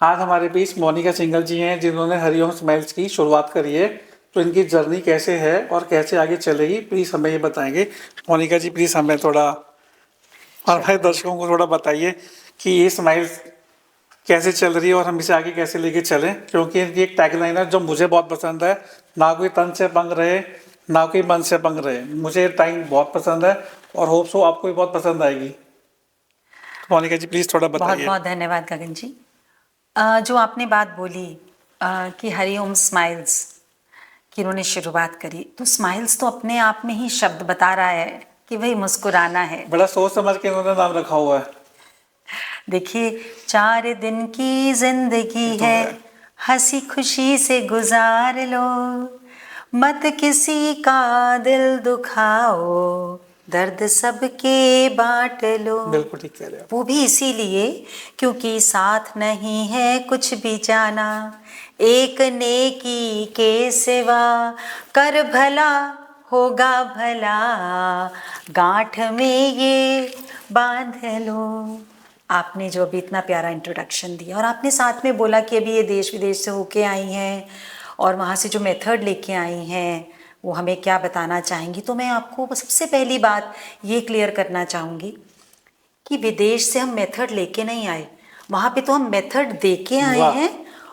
आज हमारे बीच मोनिका सिंघल जी हैं, जिन्होंने हरिओम स्माइल्स की शुरुआत करी है। तो इनकी जर्नी कैसे है और कैसे आगे चलेगी, प्लीज़ हमें ये बताएंगे। मोनिका जी, प्लीज़ हमें थोड़ा और हमारे दर्शकों को थोड़ा बताइए कि ये स्माइल्स कैसे चल रही है और हम इसे आगे कैसे लेके चलें, क्योंकि इनकी एक टैगलाइन है जो मुझे बहुत पसंद है, ना कोई तन से पंग रहे, ना कोई मन से पंग रहे। मुझे टाइम बहुत पसंद है और होप सो आपको भी बहुत पसंद आएगी। तो मोनिका जी, प्लीज़ थोड़ा बहुत बताइए। बहुत धन्यवाद गगन जी। जो आपने बात बोली कि हरिओम स्माइल्स की उन्होंने शुरुआत करी, तो स्माइल्स तो अपने आप में ही शब्द बता रहा है कि भाई मुस्कुराना है। बड़ा सोच समझ के उन्होंने नाम रखा हुआ है। देखिए, 4 दिन की जिंदगी तो है, हंसी खुशी से गुजार लो, मत किसी का दिल दुखाओ, दर्द सबके बांट लो। बिल्कुल ठीक कह रहे हो। वो भी इसीलिए क्योंकि साथ नहीं है कुछ भी जाना, एक नेकी के सिवा, कर भला होगा भला, गांठ में ये बांध लो। आपने जो अभी इतना प्यारा इंट्रोडक्शन दिया और आपने साथ में बोला कि अभी ये देश विदेश से होके आई हैं और वहाँ से जो मेथड लेके आई हैं वो हमें क्या बताना चाहेंगी, तो मैं आपको सबसे पहली बात ये क्लियर करना चाहूँगी कि विदेश से हम मेथड लेके नहीं आए, वहाँ पे तो हम मेथड दे के आए हैं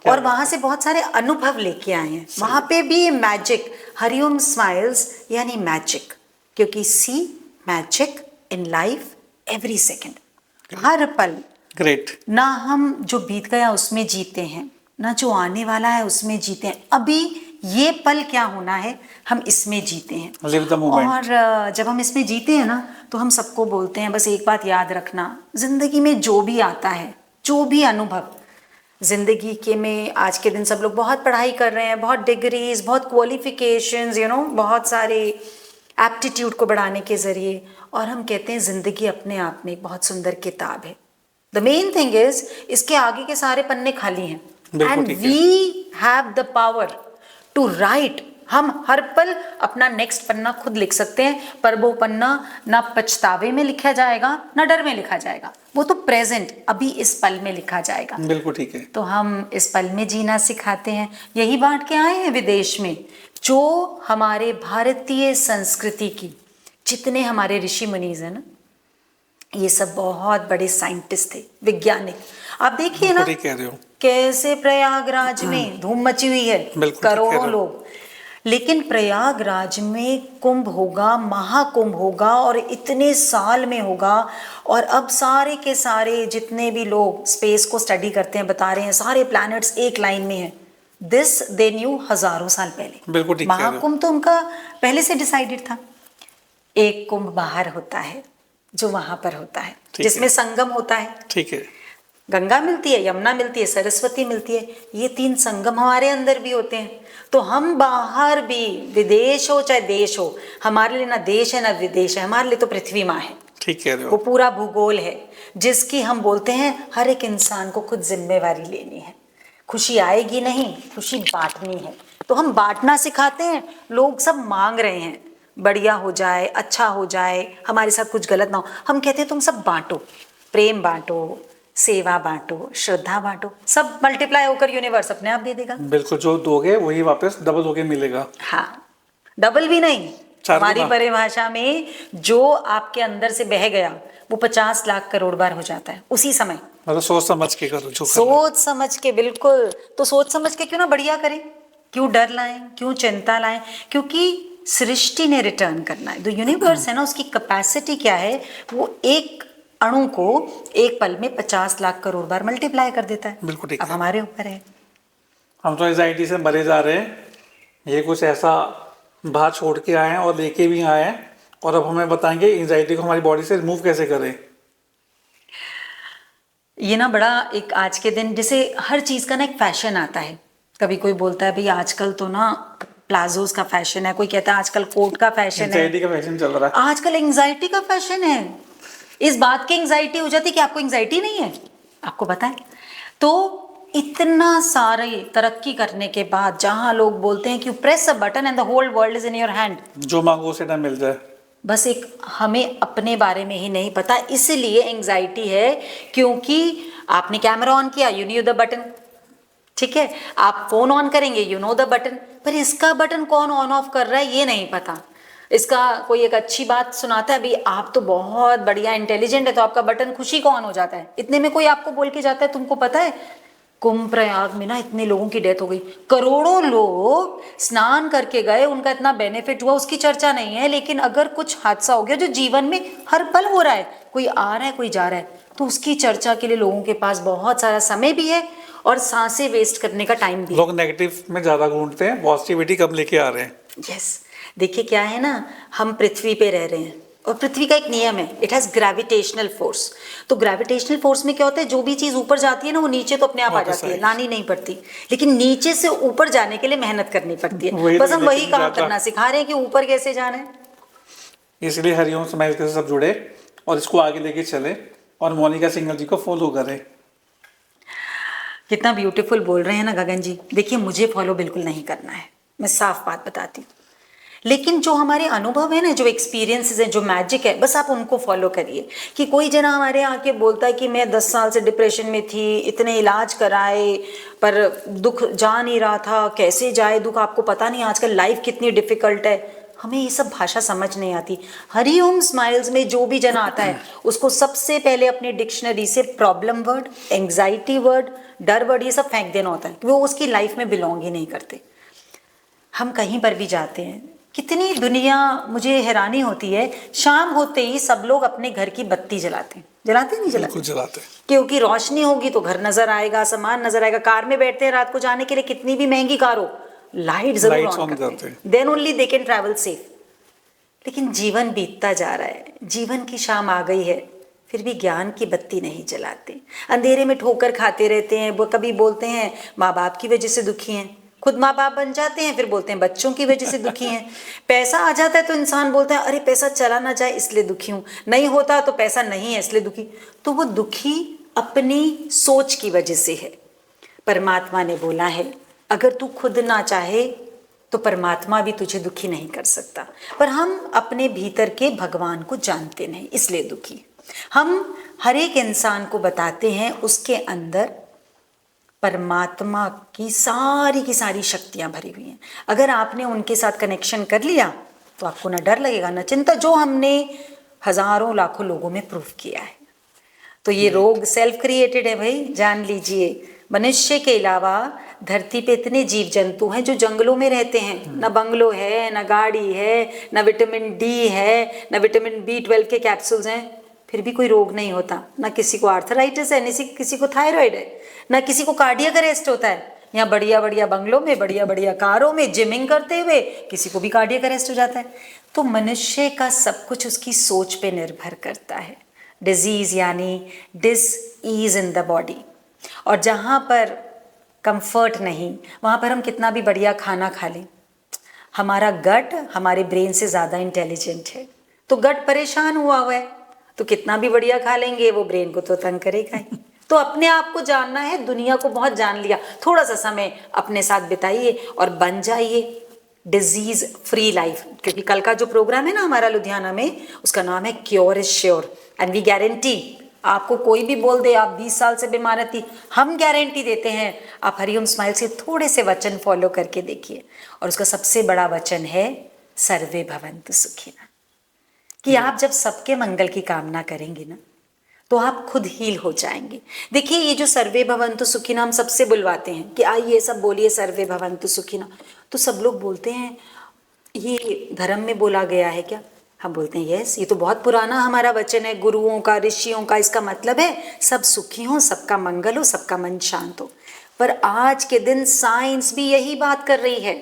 और वहाँ से बहुत सारे अनुभव लेके आए हैं। वहाँ पे भी मैजिक, हरिओम स्माइल्स यानी मैजिक, क्योंकि see magic in life every second, हर पल। ग्रेट। ना हम जो बीत गया उसमें जीते हैं, ना जो आने वाला है उसमें जीते हैं, अभी ये पल क्या होना है हम इसमें जीते हैं। Live the moment. और जब हम इसमें जीते हैं ना, तो हम सबको बोलते हैं बस एक बात याद रखना, जिंदगी में जो भी आता है, जो भी अनुभव जिंदगी के में, आज के दिन सब लोग बहुत पढ़ाई कर रहे हैं, बहुत डिग्रीज, बहुत क्वालिफिकेशंस, बहुत सारे एप्टीट्यूड को बढ़ाने के जरिए, और हम कहते हैं जिंदगी अपने आप में एक बहुत सुंदर किताब है। द मेन थिंग इज इसके आगे के सारे पन्ने खाली हैं and we have the power to write. हम हर पल अपना नेक्स्ट पन्ना खुद लिख सकते हैं, पर वो पन्ना ना पछतावे में लिखा जाएगा ना डर में लिखा जाएगा, वो तो प्रेजेंट अभी इस पल में लिखा जाएगा। बिल्कुल ठीक है। तो हम इस पल में जीना सिखाते हैं, यही बांट के आए हैं विदेश में। जो हमारे भारतीय संस्कृति की, जितने हमारे ऋषि मुनीज हैं ना, ये सब बहुत बड़े साइंटिस्ट थे, वैज्ञानिक। आप देखिए ना कैसे प्रयागराज में धूम मची हुई है, करोड़ों लोग, लेकिन प्रयागराज में कुंभ होगा, महाकुंभ होगा और इतने साल में होगा, और अब सारे के सारे जितने भी लोग स्पेस को स्टडी करते हैं बता रहे हैं सारे प्लैनेट्स एक लाइन में हैं। दिस दे न्यू हजारों साल पहले। महाकुंभ तो उनका पहले से डिसाइडेड था। एक कुंभ बाहर होता है जो वहां पर होता है, जिसमें संगम होता है। ठीक है, गंगा मिलती है, यमुना मिलती है, सरस्वती मिलती है, ये 3 संगम हमारे अंदर भी होते हैं। तो हम बाहर भी, विदेश हो चाहे देश हो, हमारे लिए ना देश है ना विदेश है, हमारे लिए तो पृथ्वी माँ है। ठीक है, वो पूरा भूगोल है जिसकी हम बोलते हैं हर एक इंसान को खुद जिम्मेवारी लेनी है। खुशी आएगी नहीं, खुशी बांटनी है। तो हम बांटना सिखाते हैं, लोग सब मांग रहे हैं बढ़िया हो जाए, अच्छा हो जाए, हमारे साथ कुछ गलत ना हो। हम कहते हैं तुम सब बांटो, प्रेम बांटो, सेवा बांटो, श्रद्धा बांटो, सब मल्टीप्लाई होकर यूनिवर्स अपने आप दे देगा। बिल्कुल, जो दोगे वही वापस डबल होके मिलेगा। हाँ, डबल भी नहीं, हमारी परिभाषा में जो आपके अंदर से बह गया वो 50 लाख करोड़ बार हो जाता है उसी समय। मतलब सोच समझ के करो, जो सोच समझ के, बिल्कुल। तो सोच समझ के क्यों ना बढ़िया करें, क्यों डर लाएं, क्यों चिंता लाएं, क्योंकि सृष्टि ने रिटर्न करना है। जो यूनिवर्स है ना, उसकी कैपेसिटी क्या है, वो एक अणु को एक पल में 50 लाख करोड़ बार मल्टीप्लाई कर देता है। बिल्कुल ठीक। अब हमारे ऊपर है। हम तो एंजाइटी से मरे जा रहे हैं, ये कुछ ऐसा बाहर छोड़ के आए हैं और लेके भी आए हैं, और अब हमें बताएंगे एंजाइटी को हमारी बॉडी से रिमूव कैसे करें। ये ना बड़ा एक आज के दिन, जैसे हर चीज का ना एक फैशन आता है। कभी कोई बोलता है भाई आजकल तो ना प्लाजोस का फैशन है, कोई कहता है आजकल कोट का फैशन है, एंजाइटी का फैशन चल रहा है आजकल, एंजाइटी का फैशन है। इस बात की एंजाइटी हो जाती है कि आपको एंजाइटी नहीं है, आपको पता है। तो इतना सारे तरक्की करने के बाद जहां लोग बोलते हैं कि press a button and the whole world is in your hand, जो मांगो उसे ना मिल जाए, बस एक हमें अपने बारे में ही नहीं पता, इसलिए एंजाइटी है। क्योंकि आपने कैमरा ऑन किया, यू नो द बटन, ठीक है। आप फोन ऑन करेंगे, यू नो द बटन, पर इसका बटन कौन ऑन ऑफ कर रहा है ये नहीं पता। इसका कोई एक अच्छी बात सुनाता है, अभी आप तो बहुत बढ़िया इंटेलिजेंट है तो आपका बटन खुशी का ऑन हो जाता है, इतने में कोई आपको बोल के जाता है, तुमको पता है कुंभ प्रयाग में ना इतने लोगों की डेथ हो गई, करोड़ों लोग स्नान करके गए, उनका इतना बेनिफिट हुआ, उसकी चर्चा नहीं है। लेकिन अगर कुछ हादसा हो गया जो जीवन में हर पल हो रहा है, कोई आ रहा है कोई जा रहा है, तो उसकी चर्चा के लिए लोगों के पास बहुत सारा समय भी है और सांसें वेस्ट करने का टाइम भी है। लोग नेगेटिव में ज़्यादा ढूंढते हैं, पॉजिटिविटी कम लेके आ रहे हैं। यस, देखिए क्या है ना, हम पृथ्वी पे रह रहे हैं और पृथ्वी का एक नियम है, इट हैज़ ग्रेविटेशनल फोर्स। तो ग्रेविटेशनल फोर्स में क्या होता है, जो भी चीज़ ऊपर जाती है ना वो नीचे तो अपने आप आ जाती है, लानी नहीं पड़ती, लेकिन नीचे से ऊपर जाने के लिए मेहनत करनी पड़ती है। बस हम वही काम करना सिखा रहे हैं कि ऊपर कैसे जाना है। इसलिए हरिओम स्माइल के सब जुड़े और इसको आगे लेके चले और मोनिका सिंघल जी को फॉलो करें। कितना ब्यूटीफुल बोल रहे हैं ना गगन जी। देखिए मुझे फॉलो बिल्कुल नहीं करना है, मैं साफ बात बताती हूँ, लेकिन जो हमारे अनुभव है ना, जो एक्सपीरियंसेस हैं, जो मैजिक है, बस आप उनको फॉलो करिए। कि कोई जना हमारे यहाँ आके बोलता है कि मैं 10 साल से डिप्रेशन में थी, इतने इलाज कराए पर दुख जा नहीं रहा था, कैसे जाए दुख, आपको पता नहीं आजकल लाइफ कितनी डिफिकल्ट है, हमें ये सब भाषा समझ नहीं आती। हरिओम स्माइल्स में जो भी जना आता है उसको सबसे पहले अपनी डिक्शनरी से प्रॉब्लम वर्ड, एंग्जाइटी वर्ड, डर वर्ड, ये सब फेंक देना होता है, वो उसकी लाइफ में बिलोंग ही नहीं करते। हम कहीं पर भी जाते हैं, कितनी दुनिया, मुझे हैरानी होती है, शाम होते ही सब लोग अपने घर की बत्ती जलाते हैं, जलाते नहीं जलाते? जलाते हैं, क्योंकि रोशनी होगी तो घर नजर आएगा, सामान नजर आएगा। कार में बैठते हैं रात को जाने के लिए, कितनी भी महंगी कार हो, लाइट जरूर ऑन करते हैं, then only they can travel safe. लेकिन जीवन बीतता जा रहा है, जीवन की शाम आ गई है, फिर भी ज्ञान की बत्ती नहीं जलाते, अंधेरे में ठोकर खाते रहते हैं। वो कभी बोलते हैं माँ बाप की वजह से दुखी हैं, खुद माँ बाप बन जाते हैं, फिर बोलते हैं बच्चों की वजह से दुखी हैं। पैसा आ जाता है तो इंसान बोलता है अरे पैसा चला ना जाए इसलिए दुखी हूँ, नहीं होता तो पैसा नहीं है इसलिए दुखी। तो वो दुखी अपनी सोच की वजह से है। परमात्मा ने बोला है अगर तू खुद ना चाहे तो परमात्मा भी तुझे दुखी नहीं कर सकता, पर हम अपने भीतर के भगवान को जानते नहीं इसलिए दुखी। हम हर एक इंसान को बताते हैं उसके अंदर परमात्मा की सारी शक्तियां भरी हुई हैं। अगर आपने उनके साथ कनेक्शन कर लिया तो आपको ना डर लगेगा ना चिंता, जो हमने हजारों लाखों लोगों में प्रूफ किया है। तो ये रोग सेल्फ क्रिएटेड है भाई, जान लीजिए। मनुष्य के अलावा धरती पे इतने जीव जंतु हैं जो जंगलों में रहते हैं, ना बंगलो है, ना गाड़ी है, ना विटामिन डी है, ना विटामिन B12 के कैप्सूल्स हैं, फिर भी कोई रोग नहीं होता। ना किसी को आर्थराइटिस है, किसी को थायराइड है, ना किसी को कार्डियक अरेस्ट होता है। यहाँ बढ़िया बढ़िया बंगलों में, बढ़िया बढ़िया कारों में जिमिंग करते हुए किसी को भी कार्डियक अरेस्ट हो जाता है। तो मनुष्य का सब कुछ उसकी सोच पे निर्भर करता है। डिजीज यानी डिस-ईज इन द बॉडी, और जहाँ पर कंफर्ट नहीं, वहाँ पर हम कितना भी बढ़िया खाना खा लें, हमारा गट हमारे ब्रेन से ज़्यादा इंटेलिजेंट है। तो गट परेशान हुआ है तो कितना भी बढ़िया खा लेंगे वो ब्रेन को तो तंग करेगा ही। तो अपने आप को जानना है, दुनिया को बहुत जान लिया, थोड़ा सा समय अपने साथ बिताइए और बन जाइए डिजीज फ्री लाइफ। क्योंकि कल का जो प्रोग्राम है ना हमारा लुधियाना में, उसका नाम है cure is sure and we guarantee. आपको कोई भी बोल दे आप 20 साल से बीमार थी, हम गारंटी देते हैं आप हरिओम स्माइल से थोड़े से वचन फॉलो करके देखिए। और उसका सबसे बड़ा वचन है सर्वे भवन्तु सुखिनः, कि आप जब सबके मंगल की कामना करेंगे ना तो आप खुद हील हो जाएंगे। देखिए ये जो सर्वे भवन्तु सुखिनः हम सबसे बुलवाते हैं कि आइए सब बोलिए सर्वे भवन्तु सुखिनः, तो सब लोग बोलते हैं ये धर्म में बोला गया है क्या? हम बोलते हैं यस, ये तो बहुत पुराना हमारा वचन है, गुरुओं का, ऋषियों का। इसका मतलब है सब सुखी हों, सबका मंगल हो, सबका मन शांत हो। पर आज के दिन साइंस भी यही बात कर रही है,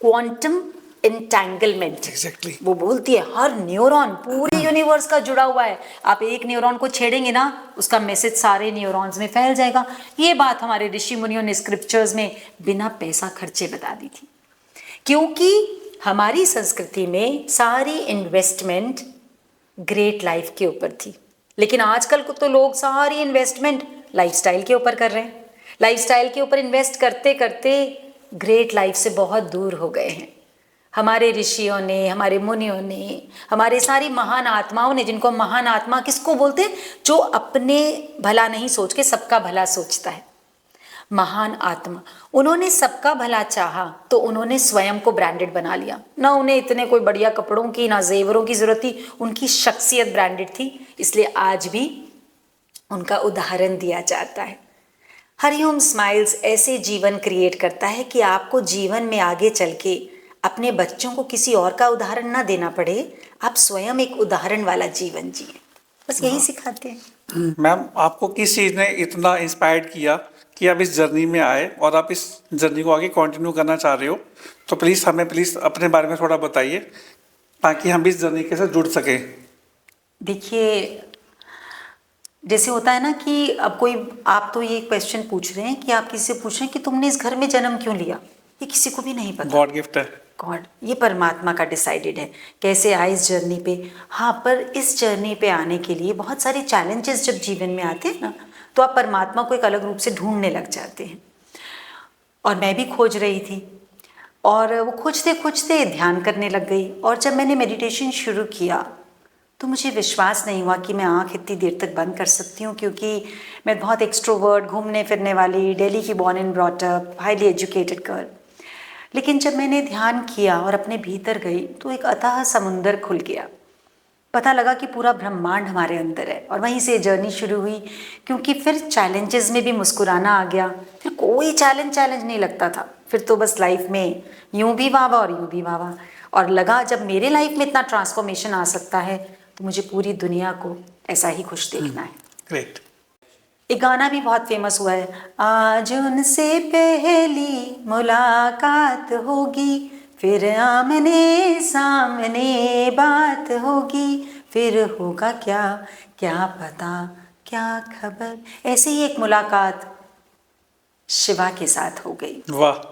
क्वांटम एंटेंगलमेंट। Exactly. वो बोलती है हर न्यूरॉन पूरे यूनिवर्स का जुड़ा हुआ है, आप एक न्यूरॉन को छेड़ेंगे ना उसका मैसेज सारे न्यूरॉन्स में फैल जाएगा। ये बात हमारे ऋषि मुनियों ने स्क्रिप्चर्स में बिना पैसा खर्चे बता दी थी, क्योंकि हमारी संस्कृति में सारी इन्वेस्टमेंट ग्रेट लाइफ के ऊपर थी। लेकिन आजकल को तो लोग सारी इन्वेस्टमेंट लाइफस्टाइल के ऊपर कर रहे हैं। लाइफस्टाइल के ऊपर इन्वेस्ट करते करते ग्रेट लाइफ से बहुत दूर हो गए हैं। हमारे ऋषियों ने, हमारे मुनियों ने, हमारे सारी महान आत्माओं ने, जिनको महान आत्मा किसको बोलते हैं, जो अपने भला नहीं सोच के सबका भला सोचता है, महान आत्मा। उन्होंने सबका भला चाहा तो उन्होंने स्वयं को ब्रांडेड बना लिया। ना उन्हें इतने कोई बढ़िया कपड़ों की, ना जेवरों की जरूरत थी, उनकी शख्सियत ब्रांडेड थी। इसलिए आज भी उनका उदाहरण दिया जाता है। हरिओम स्माइल्स ऐसे जीवन क्रिएट करता है कि आपको जीवन में आगे चल के अपने बच्चों को किसी और का उदाहरण ना देना पड़े, आप स्वयं एक उदाहरण वाला जीवन जिए। बस यही सिखाते हैं। मैम, आपको किस चीज़ ने इतना इंस्पायर्ड किया कि आप इस जर्नी में आए और आप इस जर्नी को आगे कंटिन्यू करना चाह रहे हो? तो प्लीज़ हमें अपने बारे में थोड़ा बताइए ताकि हम इस जर्नी के साथ जुड़ सकें। देखिए, जैसे होता है ना कि अब कोई, आप तो ये क्वेश्चन पूछ रहे हैं कि आप किसी से पूछ रहे हैं कि तुमने इस घर में जन्म क्यों लिया, ये किसी को भी नहीं पता। गॉड गिफ्ट है। गॉड, ये परमात्मा का डिसाइडेड है कैसे आए इस जर्नी पे। हाँ, पर इस जर्नी पे आने के लिए बहुत सारे चैलेंजेस जब जीवन में आते हैं ना, तो आप परमात्मा को एक अलग रूप से ढूंढने लग जाते हैं। और मैं भी खोज रही थी, और वो खोजते खोजते ध्यान करने लग गई। और जब मैंने मेडिटेशन शुरू किया तो मुझे विश्वास नहीं हुआ कि मैं आँख इतनी देर तक बंद कर सकती हूँ, क्योंकि मैं बहुत एक्सट्रोवर्ट, घूमने फिरने वाली, दिल्ली की born and brought up, highly educated girl. लेकिन जब मैंने ध्यान किया और अपने भीतर गई तो एक अथाह समुंदर खुल गया। पता लगा कि पूरा ब्रह्मांड हमारे अंदर है। और वहीं से जर्नी शुरू हुई, क्योंकि फिर चैलेंजेस में भी मुस्कुराना आ गया। फिर कोई चैलेंज नहीं लगता था। फिर तो बस लाइफ में यूं भी वाह और यूं भी वाह। और लगा जब मेरे लाइफ में इतना ट्रांसफॉर्मेशन आ सकता है तो मुझे पूरी दुनिया को ऐसा ही खुश देखना है। ग्रेट। एक गाना भी बहुत फेमस हुआ है, आज उनसे पहली मुलाकात होगी, फिर आमने सामने बात होगी, फिर होगा क्या क्या पता क्या खबर। ऐसे ही एक मुलाकात शिवा के साथ हो गई। वाह।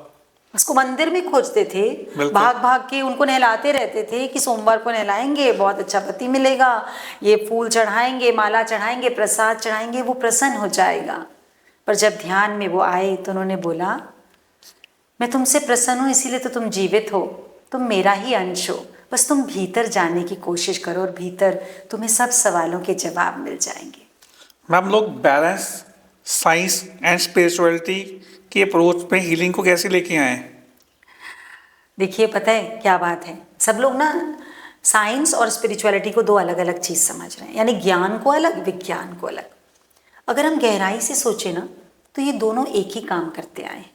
उसको मंदिर में खोजते थे, बिल्कुल। भाग भाग के उनको नहलाते रहते थे कि सोमवार को नहलाएंगे, बहुत अच्छा पति मिलेगा, ये फूल चढ़ाएंगे, माला चढ़ाएंगे, प्रसाद चढ़ाएंगे, वो प्रसन्न हो जाएगा। पर जब ध्यान में वो आए तो उन्होंने बोला, मैं तुमसे प्रसन्न हूँ इसीलिए तो तुम जीवित हो, तुम मेरा ही अंश हो, बस तुम भीतर जाने की कोशिश करो और भीतर तुम्हें सब सवालों के जवाब मिल जाएंगे। मैम, लोग बैलेंस, साइंस एंड स्पिरिचुअलिटी की अप्रोच में हीलिंग को कैसे लेके आए? देखिए, पता है क्या बात है, सब लोग ना साइंस और स्पिरिचुअलिटी को दो अलग अलग चीज़ समझ रहे हैं, यानी ज्ञान को अलग, विज्ञान को अलग। अगर हम गहराई से सोचें ना तो ये दोनों एक ही काम करते आए हैं।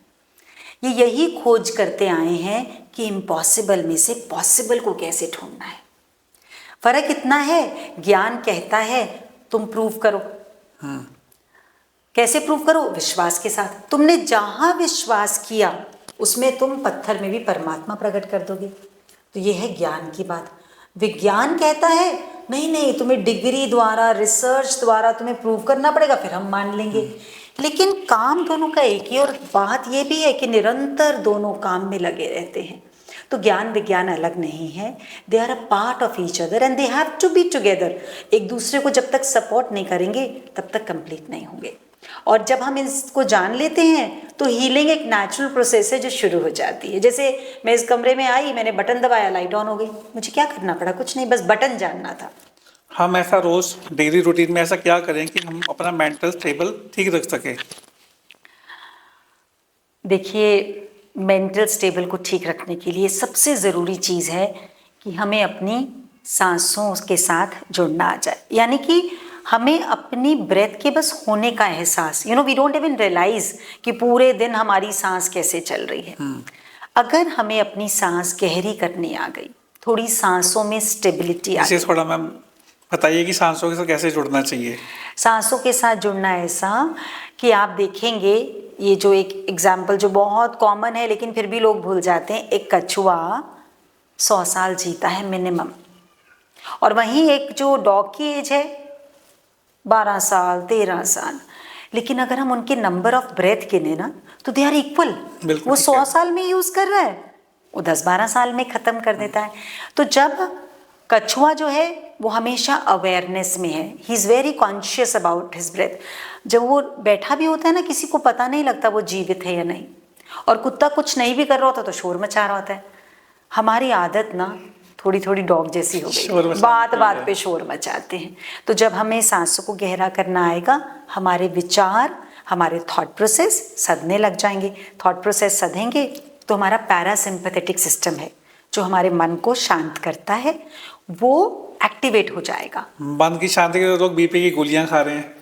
ये यही खोज करते आए हैं कि इम्पॉसिबल में से पॉसिबल को कैसे ढूंढना है। फर्क इतना है, ज्ञान कहता है तुम प्रूव करो। कैसे प्रूव करो? विश्वास के साथ। तुमने जहां विश्वास किया उसमें तुम पत्थर में भी परमात्मा प्रकट कर दोगे। तो ये है ज्ञान की बात। विज्ञान कहता है नहीं नहीं, तुम्हें डिग्री द्वारा, रिसर्च द्वारा तुम्हें प्रूव करना पड़ेगा, फिर हम मान लेंगे। लेकिन काम दोनों का एक ही, और बात ये भी है कि निरंतर दोनों काम में लगे रहते हैं। तो ज्ञान विज्ञान अलग नहीं है, they are a part of each other and they have to be together. एक दूसरे को जब तक सपोर्ट नहीं करेंगे तब तक कंप्लीट नहीं होंगे। और जब हम इसको जान लेते हैं तो हीलिंग एक नेचुरल प्रोसेस है जो शुरू हो जाती है। जैसे मैं इस कमरे में आई, मैंने बटन दबाया, लाइट ऑन हो गई। मुझे क्या करना पड़ा? कुछ नहीं, बस बटन जानना था। हम ऐसा रोज डेली रूटीन में ऐसा क्या करें कि हम अपना मेंटल स्टेबल ठीक रख सकें? देखिए, मेंटल स्टेबल को ठीक रखने के लिए सबसे ज़रूरी चीज़ है कि हमें अपनी सांसों के साथ जुड़ना आ जाए। यानी कि हमें अपनी ब्रेथ के बस होने का एहसास, वी डोंट इवन रियलाइज कि पूरे दिन हमारी सांस कैसे चल रही है। अगर हमें अपनी सांस गहरी करनी आ गई, थोड़ी सांसों में स्टेबिलिटी आ गई। थोड़ा मैम बताइए कि सांसों के साथ कैसे जुड़ना चाहिए? सांसों के साथ जुड़ना ऐसा कि आप देखेंगे, ये जो एक एग्जाम्पल जो बहुत कॉमन है लेकिन फिर भी लोग भूल जाते हैं, एक कछुआ 100 साल जीता है मिनिमम, और वहीं एक जो डॉग की एज है 12 साल 13 साल। लेकिन अगर हम उनके नंबर ऑफ ब्रेथ गिने ना तो दे आर इक्वल। वो 100 साल में यूज कर रहा है, वो 10-12 साल में खत्म कर देता है। तो जब कछुआ जो है वो हमेशा अवेयरनेस में है, he is very conscious about his breath. जब वो बैठा भी होता है ना, किसी को पता नहीं लगता वो जीवित है या नहीं। और कुत्ता कुछ नहीं भी कर रहा होता तो शोर मचा रहा होता है। हमारी आदत ना थोड़ी थोड़ी डॉग जैसी हो शोर गई, मचाने बात की बात है। पे शोर मचाते हैं। तो जब हमें सांसों को गहरा करना आएगा, हमारे विचार, हमारे थॉट प्रोसेस सधने लग जाएंगे। थॉट प्रोसेस सधेंगे तो हमारा पैरासिम्पैथेटिक सिस्टम है, जो हमारे मन को शांत करता है, वो एक्टिवेट हो जाएगा। मन की शांति के लिए लोग बीपी की गोलियां खा रहे हैं।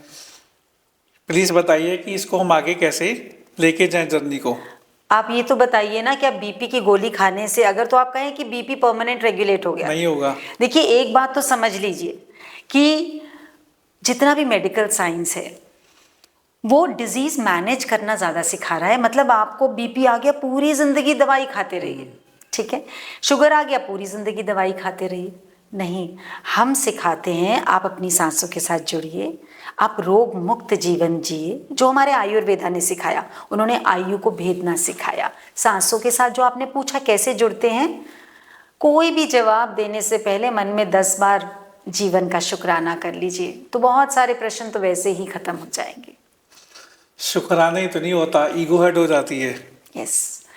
प्लीज बताइए कि इसको हम आगे कैसे लेके जाएं जर्नी को। आप ये तो बताइए ना कि आप बीपी की गोली खाने से, अगर तो आप कहें कि बीपी परमानेंट रेगुलेट हो गया, नहीं होगा। देखिए एक बात तो समझ लीजिए कि जितना भी मेडिकल साइंस है वो डिजीज मैनेज करना ज़्यादा सिखा रहा है। मतलब आपको बीपी आ गया, पूरी ज़िंदगी दवाई खाते रहिए, ठीक है। शुगर आ गया, पूरी ज़िंदगी दवाई खाते रहिए, नहीं। हम सिखाते हैं आप अपनी सांसों के साथ जुड़िए, आप रोग मुक्त जीवन जिए, जो हमारे आयुर्वेदा ने सिखाया। उन्होंने आयु को भेदना सिखाया। सांसों के साथ जो आपने पूछा कैसे जुड़ते हैं, कोई भी जवाब देने से पहले मन में 10 बार जीवन का शुक्राना कर लीजिए, तो बहुत सारे प्रश्न तो वैसे ही खत्म हो जाएंगे। शुक्राना ही तो नहीं होता, ईगो हर्ट हो जाती है। यस।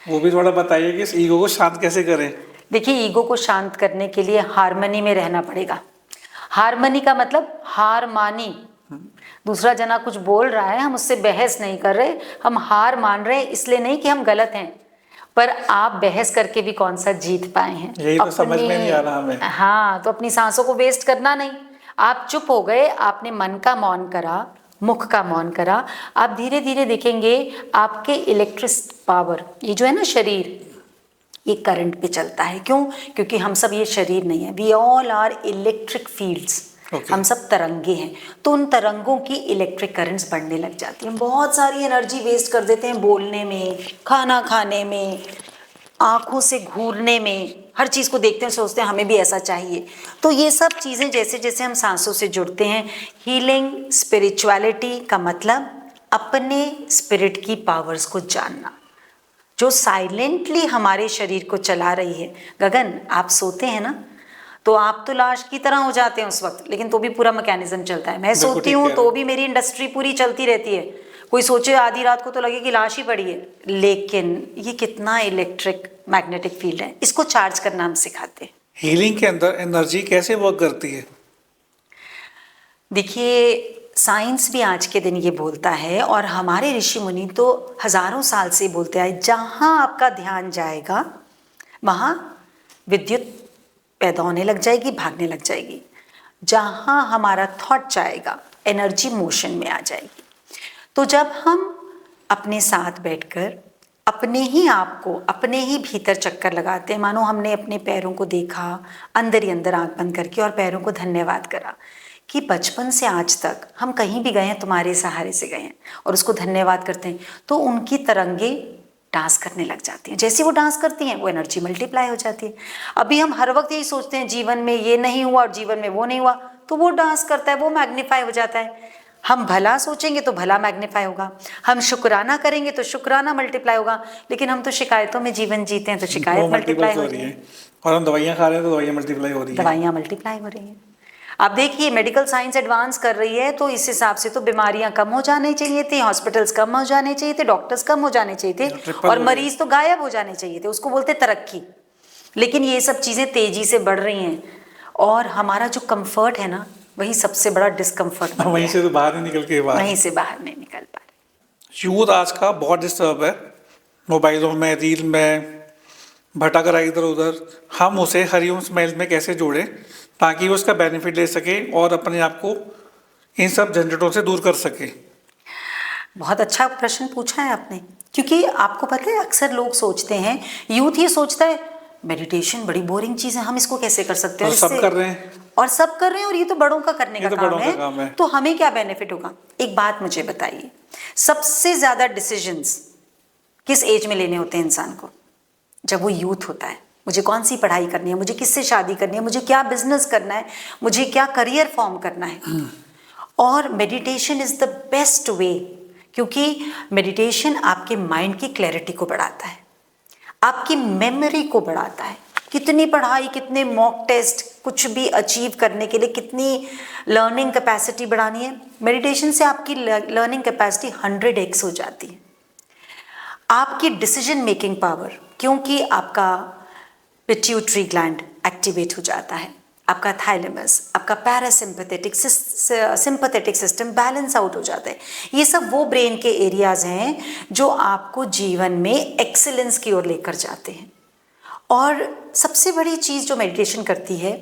वो भी थोड़ा बताइए कि इस ईगो को शांत कैसे करें। देखिए ईगो को शांत करने के लिए हार्मनी में रहना पड़ेगा। हार्मनी का मतलब हार मानी। दूसरा जना कुछ बोल रहा है, हम उससे बहस नहीं कर रहे, हम हार मान रहे हैं, इसलिए नहीं कि हम गलत हैं, पर आप बहस करके भी कौन सा जीत पाए हैं। यही तो समझ में नहीं आ रहा हमें। हाँ, तो अपनी सांसों को वेस्ट करना नहीं। आप चुप हो गए, आपने मन का मौन करा, मुख का मौन करा, आप धीरे धीरे देखेंगे आपके इलेक्ट्रिक पावर, ये जो है ना शरीर, ये करंट पे चलता है। क्यों? क्योंकि हम सब ये शरीर नहीं है, we all are electric fields. हम सब तरंगे हैं, तो उन तरंगों की इलेक्ट्रिक करंट्स बढ़ने लग जाती हैं। बहुत सारी एनर्जी वेस्ट कर देते हैं बोलने में, खाना खाने में, आंखों से घूरने में, हर चीज़ को देखते हैं सोचते हैं हमें भी ऐसा चाहिए। तो ये सब चीज़ें जैसे जैसे हम सांसों से जुड़ते हैं, हीलिंग स्पिरिचुअलिटी का मतलब अपने स्पिरिट की पावर्स को जानना, जो साइलेंटली हमारे शरीर को चला रही है। गगन, आप सोते हैं ना, तो आप तो लाश की तरह हो जाते हैं उस वक्त, लेकिन तो भी पूरा मैकेनिज्म चलता है। मैं सोती हूँ तो भी मेरी इंडस्ट्री पूरी चलती रहती है। कोई सोचे आधी रात को तो लगे कि लाश ही पड़ी है, लेकिन ये कितना इलेक्ट्रिक मैग्नेटिक फील्ड है, इसको चार्ज करना हम सिखाते हैं। हीलिंग के अंदर एनर्जी कैसे वर्क करती है? देखिए साइंस भी आज के दिन ये बोलता है, और हमारे ऋषि मुनि तो हजारों साल से बोलते आए, जहाँ आपका ध्यान जाएगा वहाँ विद्युत पैदा होने लग जाएगी, भागने लग जाएगी। जहाँ हमारा थॉट जाएगा, एनर्जी मोशन में आ जाएगी। तो जब हम अपने साथ बैठकर अपने ही आप को अपने ही भीतर चक्कर लगाते हैं, मानो हमने अपने पैरों को देखा अंदर ही अंदर आंख बंद करके, और पैरों को धन्यवाद करा कि बचपन से आज तक हम कहीं भी गए हैं तुम्हारे सहारे से गए हैं, और उसको धन्यवाद करते हैं, तो उनकी तरंगे डांस करने लग जाती हैं। जैसे वो डांस करती हैं, वो एनर्जी मल्टीप्लाई हो जाती है। अभी हम हर वक्त यही सोचते हैं जीवन में ये नहीं हुआ और जीवन में वो नहीं हुआ, तो वो डांस करता है, वो मैग्नीफाई हो जाता है। हम भला सोचेंगे तो भला मैग्नीफाई होगा, हम शुक्राना करेंगे तो शुक्राना मल्टीप्लाई होगा, लेकिन हम तो शिकायतों में जीवन जीते हैं, तो शिकायत मल्टीप्लाई हो रही है। और हम दवाइयाँ खा रहे हैं तो दवाइयाँ मल्टीप्लाई हो रही है। दवाइयाँ मल्टीप्लाई हो रही हैं। आप देखिए मेडिकल साइंस एडवांस कर रही है, तो इस हिसाब से तो बीमारियां कम हो जानी चाहिए थी, हॉस्पिटल्स कम हो जाने चाहिए थे, डॉक्टर्स कम हो जाने चाहिए थे, और मरीज तो गायब हो जाने चाहिए थे। उसको बोलते तरक्की। लेकिन ये सब चीज़ें तेजी से बढ़ रही हैं, और हमारा जो कंफर्ट है ना, वही सबसे बड़ा डिस्कम्फर्ट। वहीं से तो बाहर नहीं निकल के वहीं से बाहर नहीं निकल पा रहे। यूथ आज का बहुत डिस्टर्ब है, मोबाइलों में, रील में भटक रहा है इधर उधर। हम उसे हरिओम स्माइल्स में कैसे जोड़ें ताकि वो उसका बेनिफिट ले सके और अपने आप को इन सब झंझटों से दूर कर सके? बहुत अच्छा प्रश्न पूछा है आपने, क्योंकि आपको पता है अक्सर लोग सोचते हैं, यूथ ये सोचता है मेडिटेशन बड़ी बोरिंग चीज़ है, हम इसको कैसे कर सकते हैं। और सब कर रहे हैं, और सब कर रहे हैं, और ये तो बड़ों का करने का काम है, तो हमें क्या बेनिफिट होगा? एक बात मुझे बताइए, सबसे ज़्यादा डिसीजंस किस एज में लेने होते हैं इंसान को? जब वो यूथ होता है। मुझे कौन सी पढ़ाई करनी है, मुझे किससे शादी करनी है, मुझे क्या बिजनेस करना है, मुझे क्या करियर फॉर्म करना है। और meditation is the best way, क्योंकि मेडिटेशन आपके माइंड की क्लैरिटी को बढ़ाता है, आपकी मेमोरी को बढ़ाता है। कितनी पढ़ाई, कितने मॉक टेस्ट, कुछ भी अचीव करने के लिए कितनी लर्निंग कैपेसिटी बढ़ानी है, मेडिटेशन से आपकी लर्निंग कैपेसिटी 100x हो जाती है। आपकी डिसीजन मेकिंग पावर, क्योंकि आपका पिट्यूटरी ग्लैंड एक्टिवेट हो जाता है, आपका थाइलेमस, आपका parasympathetic sympathetic system balance out हो जाता है। ये सब वो ब्रेन के एरियाज हैं जो आपको जीवन में एक्सीलेंस की ओर लेकर जाते हैं। और सबसे बड़ी चीज़ जो मेडिटेशन करती है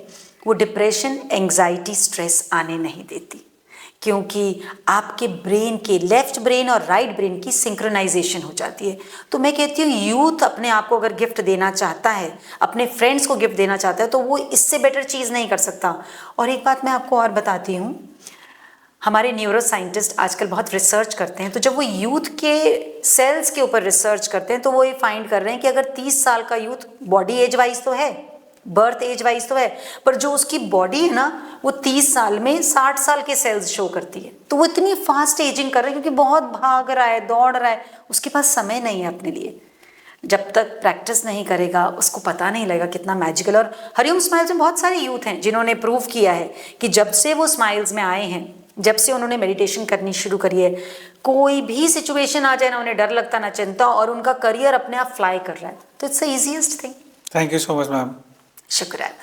वो डिप्रेशन, एंग्जाइटी, स्ट्रेस आने नहीं देती, क्योंकि आपके ब्रेन के लेफ्ट ब्रेन और राइट ब्रेन की सिंक्रोनाइजेशन हो जाती है। तो मैं कहती हूँ यूथ अपने आप को अगर गिफ्ट देना चाहता है, अपने फ्रेंड्स को गिफ्ट देना चाहता है, तो वो इससे बेटर चीज़ नहीं कर सकता। और एक बात मैं आपको और बताती हूँ, हमारे न्यूरो साइंटिस्ट आजकल बहुत रिसर्च करते हैं, तो जब वो यूथ के सेल्स के ऊपर रिसर्च करते हैं तो वो ये फाइंड कर रहे हैं कि अगर 30 साल का यूथ बॉडी एज वाइज तो है, बर्थ एज वाइज तो है, पर जो उसकी बॉडी है ना वो 30 साल में 60 साल के सेल्स शो करती है। तो वो इतनी फास्ट एजिंग कर रहा है क्योंकि बहुत भाग रहा है, दौड़ रहा है, उसके पास समय नहीं है अपने लिए। जब तक प्रैक्टिस नहीं करेगा उसको पता नहीं लगेगा कितना मैजिकल। और हरिओम स्माइल्स में बहुत सारे यूथ हैं जिन्होंने प्रूव किया है कि जब से वो स्माइल्स में आए हैं, जब से उन्होंने मेडिटेशन करनी शुरू करी है, कोई भी सिचुएशन आ जाए ना उन्हें डर लगता ना चिंता, और उनका करियर अपने आप फ्लाई कर रहा है। तो it's the easiest thing. Thank you so much ma'am. शुक्रिया।